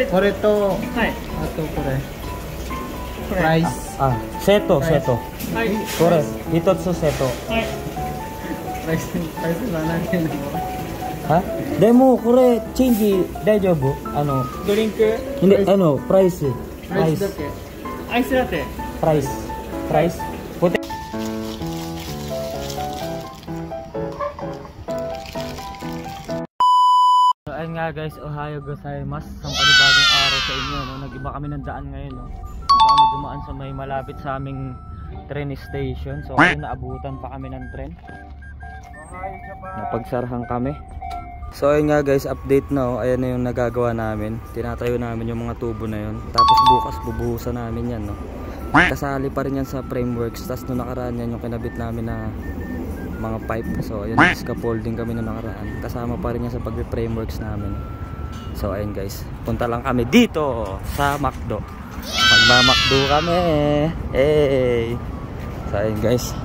これと、はい、あとこれ。プライス。あ、セット、セット。はい。これ、一つセット。はい。プライス700円の。は？でもこれチェンジ大丈夫？ドリンク？で、プライス。プライスだけ。アイスラテ。プライス。プライス。Puti. So, ayun nga guys, ohayo gozaimasu. Isang panibagong araw sa inyo, no? Nag-iba kami ng daan ngayon, no? Dito kami dumaan sa may malapit sa aming train station. So, ayun, naabutan pa kami ng tren. Napagsarahan kami. So ayun nga guys, update na, ayan na yung nagagawa namin. Tinatayo namin yung mga tubo na yun. Tapos bukas bubuhusan namin yan, no? Kasali pa rin yan sa frameworks. Tapos nung nakaraan yan yung kinabit namin na mga pipe. So ayun, scaffolding kami nung nakaraan. Kasama pa rin yan sa pag-frameworks namin. So ayun guys, punta lang kami dito sa McDo. Magma-McDo kami. Hey! So ayun guys,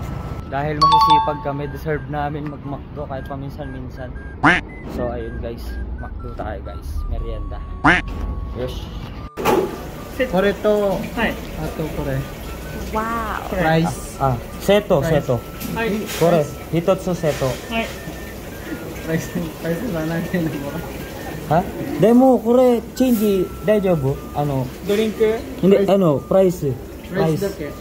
dahil masisipag kami, deserve namin mag-McDo kahit paminsan-minsan. So ayun guys, McDo tayo guys, merienda. Yes. これと、はい、あとこれ。わー。プライス。あ、セット、セット。はい。これ、一つセット。はい。プライス700円の。は？でもこれチェンジ大丈夫？ドリンク？で、プライス。プライスだけ。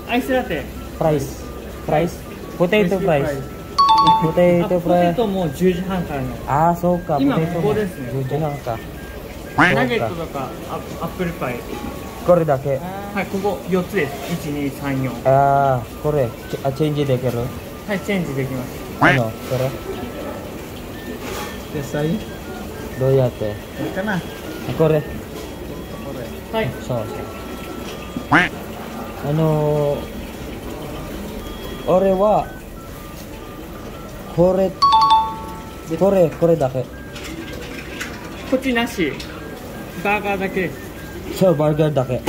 アイスラテ。プライス。プライス。ポテトフライス。ポテトフライス。ポテトも10時半からの。ああ、そうか。今ここですね。10時半か。ナゲットとかアップルパイ。これだけ。はい、ここ4つです。1、2、3、4。ああ、これチェンジできる？はい、チェンジできます。これ。決済？どうやって？これかな。これ。はい。そう。俺はこれだけ。こっちなし。バーガーだけです。そう、バーガーだけ。はい。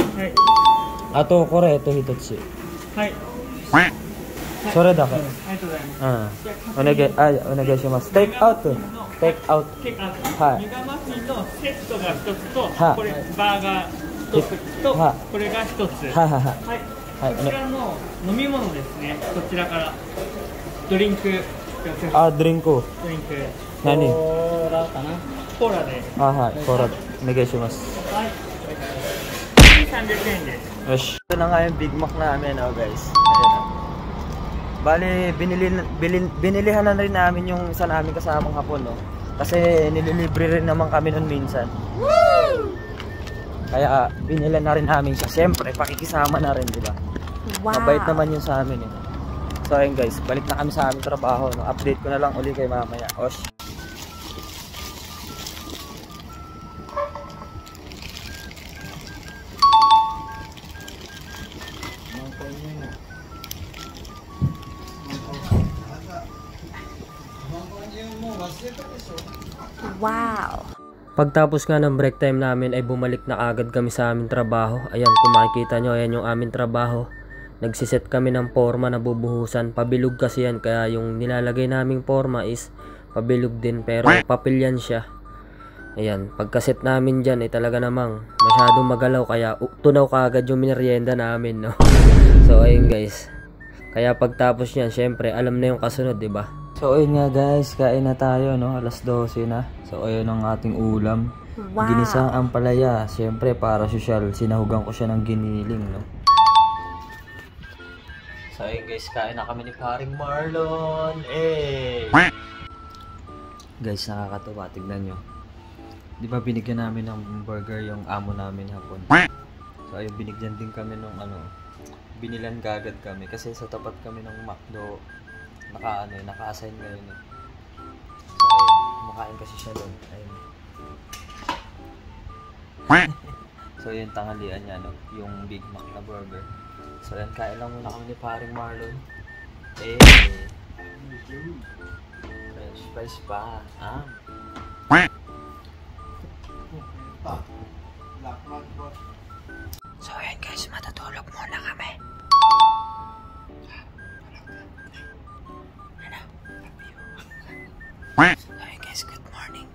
あとこれと一つ。はい。それだけ。ありがとうございます。お願いします。テイクアウト。テイクアウト。はい。メガマフィンのセットが一つと、これバーガー一つと、これが一つ。はいはいはい。こちらの飲み物ですね。こちらからドリンク。あ、ドリンク。ドリンク。何？コーラかな。コーラで。はい、コーラお願いします。はい。300円です。よし。Ito na nga yung Big Mac namin, guys. Ayan na. Bale, binilihan na rin namin yung isa namin kasamang hapon, no? Kasi nililibre rin naman kami nun minsan. Woo! Kaya binila na rin namin siya. Siyempre, pakikisama na rin, di ba? Wow. Mabait naman yun sa amin, eh. So ayun guys, balik na kami sa aming trabaho, no? Update ko na lang uli kay mamaya. Osh. Wow! Pagtapos nga ng break time namin ay bumalik na agad kami sa aming trabaho. Ayan, kung makikita nyo, ayan yung aming trabaho. Nagsiset kami ng forma na bubuhusan. Pabilog kasi yan, kaya yung nilalagay naming forma is pabilog din, pero papel yan siya. Ayan, pagkaset namin dyan ay talaga namang masyadong magalaw, kaya tunaw kaagad yung merienda namin, no? So ayun guys, kaya pagtapos nyan, syempre alam na yung kasunod, diba? So ayun nga guys, kain na tayo, no? Alas 12 na. So ayun ang ating ulam. Wow. Ginisang ampalaya. Syempre para sosyal, sinahugan ko siya ng giniling, no? So ayun guys, kain na kami ni paring Marlon. Eh! Guys, nakakatuwa, tignan nyo. Di ba binigyan namin ng burger yung amo namin hapon? So ayun, binigyan din kami nung binilan kagad kami kasi sa tapat kami ng McDo. Naka-assign ngayon, eh. So ayun, kumakain kasi siya doon. Ayun. So yun, tanghalian niya, no? Yung Big Mac na burger. So yan, kain lang muna kami ni paring Marlon. Eh, fresh pa. So ayan guys, matutulog muna kami. So ayan guys, good morning.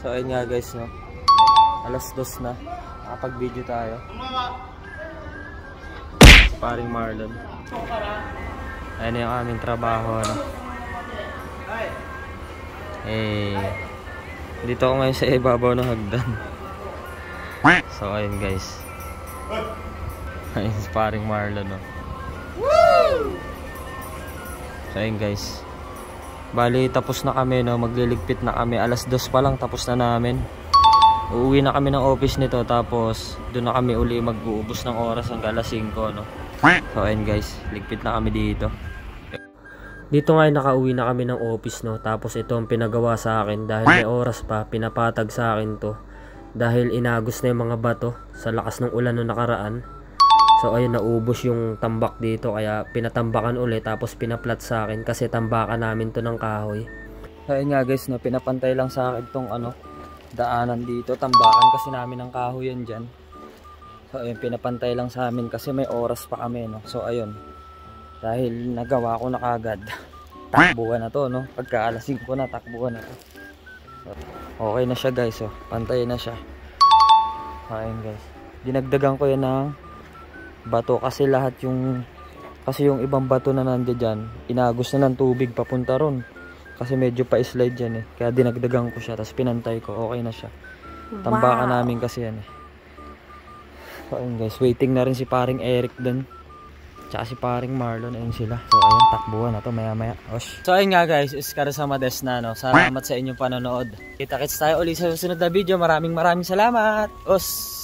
So ayun nga guys, no. Alas 2 na. Nakapag-video tayo. Si paring Marlon. Ayun yung aming trabaho, ano. Dito ako ngayon sa ibabaw ng hagdan. So ayun guys. Ayun si paring Marlon, no. So ayun guys. Bali tapos na kami, no. Magliligpit na kami. Alas 2 pa lang tapos na namin. Uuwi na kami ng office nito. Tapos doon na kami uli mag-uubos ng oras hanggang alas 5, no. So ayun guys, ligpit na kami dito. Dito nga nakauwi na kami ng office, no. Tapos ito ang pinagawa sa akin. Dahil may oras pa, pinapatag sa akin to. Dahil inagos na yung mga bato sa lakas ng ulan no nakaraan. So ayun, naubos yung tambak dito. Kaya pinatambakan ulit. Tapos pinaplat sa akin kasi tambakan namin to ng kahoy. Ayun nga guys, no, pinapantay lang sa akin tong ano, daanan dito. Tambakan kasi namin ng kahoy yan dyan. So ayun, pinapantay lang sa amin kasi may oras pa kami, no. So ayun, dahil nagawa ko na kagad, takbuhan na to, no. Pagka alas 5 na, takbuhan na to. So, okay na siya guys, oh. Pantay na siya. Ayun guys, dinagdagan ko yan ng bato kasi lahat yung ibang bato na nandiyan dyan, inagos na ng tubig papunta ron. Kasi medyo pa-slide yan eh. Kaya dinagdagan ko siya, tapos pinantay ko, okay na siya. Tambakan namin kasi yan eh. So ayun guys, waiting na rin si paring Eric dun. Tsaka si paring Marlon, ayun sila. So ayun, takbuhan na to maya maya. Osh. So ayun nga guys, iskara sa Mades na, no. Salamat sa inyong panonood. Kita-kits tayo ulit sa susunod na video. Maraming salamat. Os.